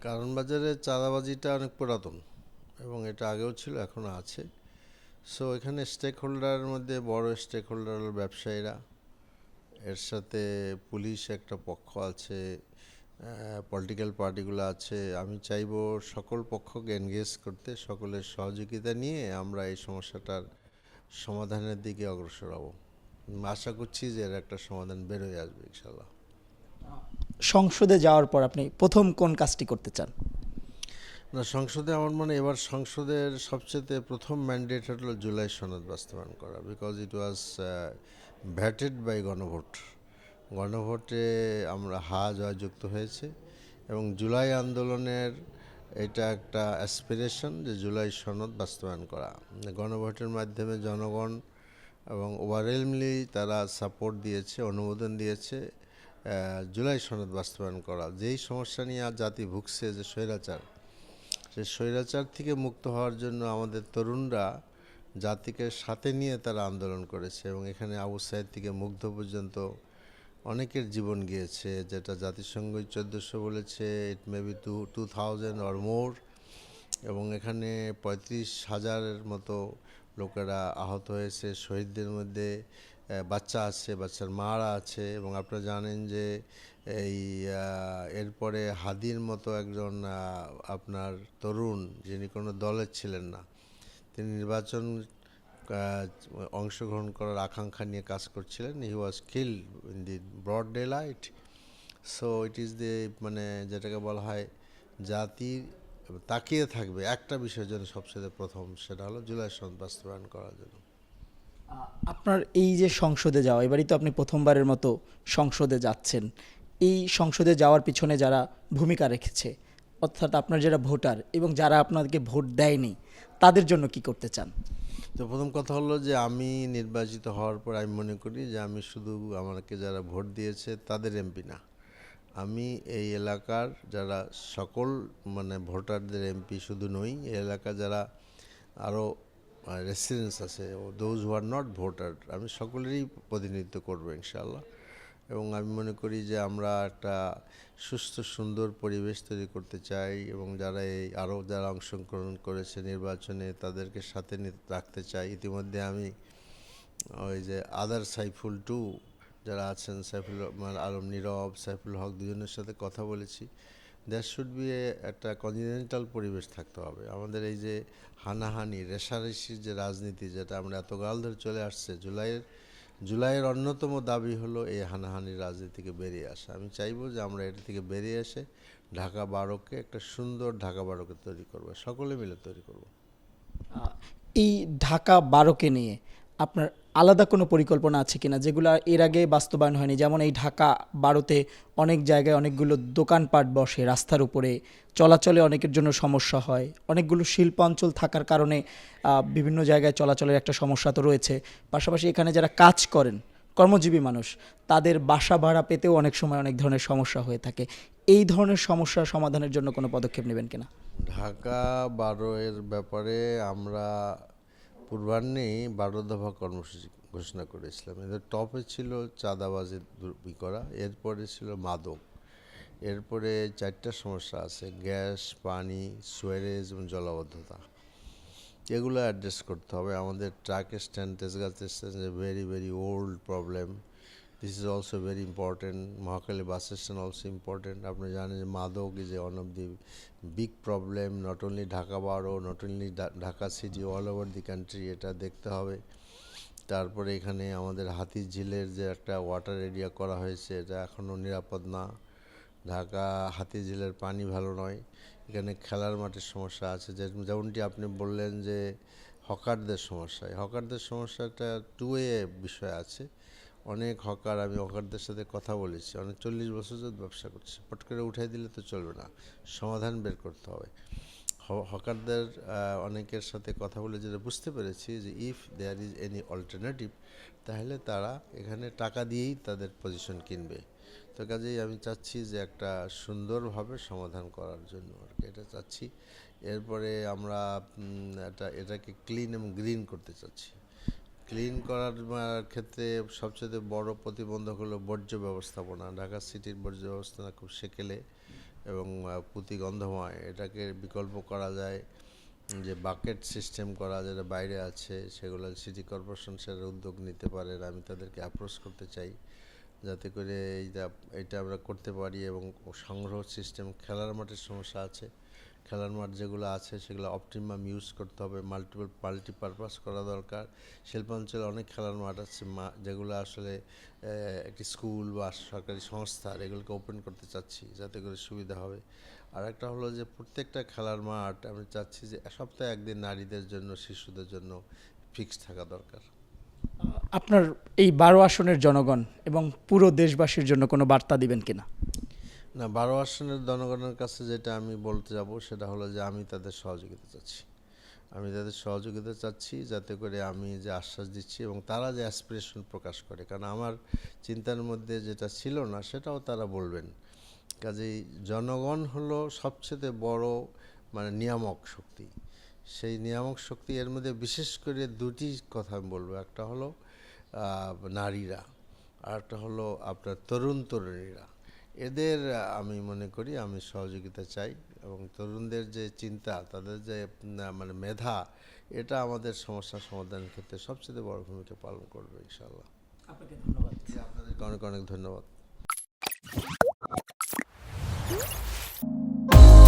কারণ বাজারে চাঁদাবাজিটা অনেক পুরাতন এবং এটা আগেও ছিল, এখনও আছে। সো এখানে স্টেক হোল্ডারের মধ্যে বড় স্টেক হোল্ডার হলো ব্যবসায়ীরা, এর সাথে পুলিশ একটা পক্ষ আছে, পলিটিক্যাল পার্টিগুলো আছে। আমি চাইবো সকল পক্ষকে এনগেজ করতে, সকলের সহযোগিতা নিয়ে আমরা এই সমস্যাটার সমাধানের দিকে অগ্রসর হব। আশা করছি যে এর একটা সমাধান বেরোয় আসবে ইনশাল্লাহ। সংসদে যাওয়ার পর আপনি প্রথম কোন কাজটি করতে চান? না, সংসদে আমার মনে এবার সংসদের সবচেয়ে প্রথম ম্যান্ডেট হলো জুলাই সনদ বাস্তবায়ন করা, বিকজ ইট ওয়াজ ভ্যাটেড বাই গণভোট। গণভোটে আমরা হা জয়যুক্ত হয়েছে এবং জুলাই আন্দোলনের এটা একটা অ্যাসপিরেশন যে জুলাই সনদ বাস্তবায়ন করা। গণভোটের মাধ্যমে জনগণ এবং ওভারওয়েলমলি তারা সাপোর্ট দিয়েছে, অনুমোদন দিয়েছে জুলাই সনদ বাস্তবায়ন করা। যেই সমস্যা নিয়ে আজ জাতি ভুগছে, যে স্বৈরাচার, সেই স্বৈরাচার থেকে মুক্ত হওয়ার জন্য আমাদের তরুণরা জাতিকে সাথে নিয়ে তারা আন্দোলন করেছে এবং এখানে আবু সাইদ থেকে মুগ্ধ পর্যন্ত অনেকের জীবন গিয়েছে, যেটা জাতিসংঘ 1400 বলেছে, ইট মে বি 2000 অর মোর। এবং এখানে 35,000-এর মতো লোকেরা আহত হয়েছে। শহীদদের মধ্যে বাচ্চা আছে, বাচ্চার মারা আছে। এবং আপনারা জানেন যে এই এরপরে হাদির মতো একজন আপনার তরুণ, যিনি কোনো দলের ছিলেন না, তিনি নির্বাচন অংশগ্রহণ করার আকাঙ্ক্ষা নিয়ে কাজ করছিলেন। He was killed in the broad daylight. So it is the, মানে যেটাকে বলা হয় জাতির তাকিয়ে থাকবে একটা বিষয়ের জন্য সবচেয়ে প্রথম, সেটা হলো জুলাই সনদ বাস্তবায়ন করার জন্য। আপনার এই যে সংসদে যাওয়া, এবারই তো আপনি প্রথমবারের মতো সংসদে যাচ্ছেন। এই সংসদে যাওয়ার পিছনে যারা ভূমিকা রেখেছে, অর্থাৎ আপনার যারা ভোটার এবং যারা আপনাকে ভোট দেয়নি, তাদের জন্য কি করতে চান? তো প্রথম কথা হলো যে আমি নির্বাচিত হওয়ার পর আমি মনে করি যে আমি শুধু আমাকে যারা ভোট দিয়েছে তাদের এমপি না, আমি এই এলাকার যারা সকল মানে ভোটারদের এমপি শুধু নই, এই এলাকার যারা আরও রেসিডেন্টস আছে, those who are not voter, আমি সকলেরই প্রতিনিধিত্ব করবো ইনশাআল্লাহ। এবং আমি মনে করি যে আমরা একটা সুস্থ সুন্দর পরিবেশ তৈরি করতে চাই এবং যারা এই আরও যারা অংশগ্রহণ করেছে নির্বাচনে তাদেরকে সাথে রাখতে চাই। ইতিমধ্যে আমি ওই যে আদার সাইফুল টু যারা আছেন, সাইফুল আলম নীরব, সাইফুল হক, দুজনের সাথে কথা বলেছি। দ্যাট শুড বি একটা কন্টিনেন্টাল পরিবেশ থাকতে হবে। আমাদের এই যে হানাহানি রেষারেষির যে রাজনীতি, যেটা আমরা এতকাল ধরে চলে আসছে, জুলাইয়ের অন্যতম দাবি হলো এই হানাহানির রাজনীতি থেকে বেরিয়ে আসা। আমি চাইবো যে আমরা এটা থেকে বেরিয়ে এসে ঢাকা 12কে একটা সুন্দর ঢাকা 12কে তৈরি করবো, সকলে মিলে তৈরি করব। এই ঢাকা 12কে নিয়ে আপনার আলাদা কোনো পরিকল্পনা আছে কিনা, যেগুলো এর আগে বাস্তবায়ন হয়নি? যেমন এই ঢাকা 12তে অনেক জায়গায় অনেকগুলো দোকানপাট বসে রাস্তার উপরে, চলাচলে অনেকের জন্য সমস্যা হয়। অনেকগুলো শিল্পাঞ্চল থাকার কারণে বিভিন্ন জায়গায় চলাচলের একটা সমস্যা তো রয়েছে। পাশাপাশি এখানে যারা কাজ করেন, কর্মজীবী মানুষ, তাদের বাসা ভাড়া পেতেও অনেক সময় অনেক ধরনের সমস্যা হয়ে থাকে। এই ধরনের সমস্যার সমাধানের জন্য কোনো পদক্ষেপ নেবেন কিনা? ঢাকা 12 এর ব্যাপারে আমরা পূর্বাহ্নেই 12 দফা কর্মসূচি ঘোষণা করেছিলাম। এদের টপে ছিল চাঁদাবাজি করা, এরপরে ছিল মাদক, এরপরে 4টা সমস্যা আছে: গ্যাস, পানি, সুয়ারেজ এবং জলাবদ্ধতা। এগুলো অ্যাড্রেস করতে হবে। আমাদের truck stand, Tejgaon stand very very old problem. This is also very important. Mohakhali bus stand also important. আপনি জানেন যে মাদক is one of the big problem, not only Dhaka 12, not only Dhaka city, all over the country. এটা দেখতে হবে। তারপরে এখানে আমাদের হাতিঝিলের যে একটা ওয়াটার এরিয়া করা হয়েছে, এটা এখনও নিরাপদ না। ঢাকা হাতিঝিলের পানি ভালো নয়। এখানে খেলার মাঠের সমস্যা আছে, যেমনটি আপনি বললেন যে হকারদের সমস্যা। এই হকারদের সমস্যাটা টু এ বিষয় আছে। অনেক হকার, আমি হকারদের সাথে কথা বলেছি, অনেক 40 বছর ধরে ব্যবসা করছে। পট করে উঠাই দিলে তো চলবে না, সমাধান বের করতে হবে। হকারদের অনেকের সাথে কথা বলে যেটা বুঝতে পেরেছি যে if there is any alternative, তাহলে তারা এখানে টাকা দিয়েই তাদের পজিশন কিনবে। তো কাজেই আমি চাচ্ছি যে একটা সুন্দরভাবে সমাধান করার জন্য আর কি এটা চাচ্ছি। এরপরে আমরা এটাকে ক্লিন এবং গ্রিন করতে চাচ্ছি। ক্লিন করার ক্ষেত্রে সবচেয়ে বড় প্রতিবন্ধক হলো বর্জ্য ব্যবস্থাপনা। ঢাকা সিটির বর্জ্য ব্যবস্থাপনা খুব সেকেলে। এবং পুঁতি গন্ধময়, এটাকে বিকল্প করা যায় যে বাকেট সিস্টেম করা যেটা বাইরে আছে, সেগুলো সিটি কর্পোরেশন সেটা উদ্যোগ নিতে পারেন। আমি তাদেরকে অ্যাপ্রোচ করতে চাই যাতে করে এইটা আমরা করতে পারি। এবং সংগ্রহ সিস্টেম, খেলার মাঠের সমস্যা আছে, খেলার মাঠ যেগুলো আছে সেগুলো অপটিমাম ইউজ করতে হবে, মাল্টিপারপাস করা দরকার। শিল্পাঞ্চলে অনেক খেলার মাঠ আছে যেগুলো আসলে একটি স্কুল বা সরকারি সংস্থার, এগুলোকে ওপেন করতে চাচ্ছি যাতে করে সুবিধা হবে। আর একটা হলো যে প্রত্যেকটা খেলার মাঠ আমি চাচ্ছি যে সপ্তাহে একদিন নারীদের জন্য, শিশুদের জন্য ফিক্সড থাকা দরকার। আপনার এই 12 আসনের জনগণ এবং পুরো দেশবাসীর জন্য কোনো বার্তা দিবেন কিনা? না, 12 আসনের জনগণের কাছে যেটা আমি বলতে যাব সেটা হলো যে আমি তাদের সহযোগিতা চাচ্ছি যাতে করে আমি যে আশ্বাস দিচ্ছি এবং তারা যে অ্যাসপিরেশন প্রকাশ করে, কারণ আমার চিন্তার মধ্যে যেটা ছিল না সেটাও তারা বলবেন। কাজেই জনগণ হলো সবচেয়ে বড় নিয়ামক শক্তি। সেই নিয়ামক শক্তি, এর মধ্যে বিশেষ করে দুটি কথা আমি বলবো, একটা হলো নারীরা, আর একটা হলো আপনার তরুণীরা। এদের আমি মনে করি আমি সহযোগিতা চাই, এবং তরুণদের যে চিন্তা, তাদের যে মেধা, এটা আমাদের সমস্যা সমাধানের ক্ষেত্রে সবচেয়ে বড় ভূমিকা পালন করবে ইনশাআল্লাহ। আপনাকে ধন্যবাদ। আপনাদেরকে অনেক অনেক ধন্যবাদ।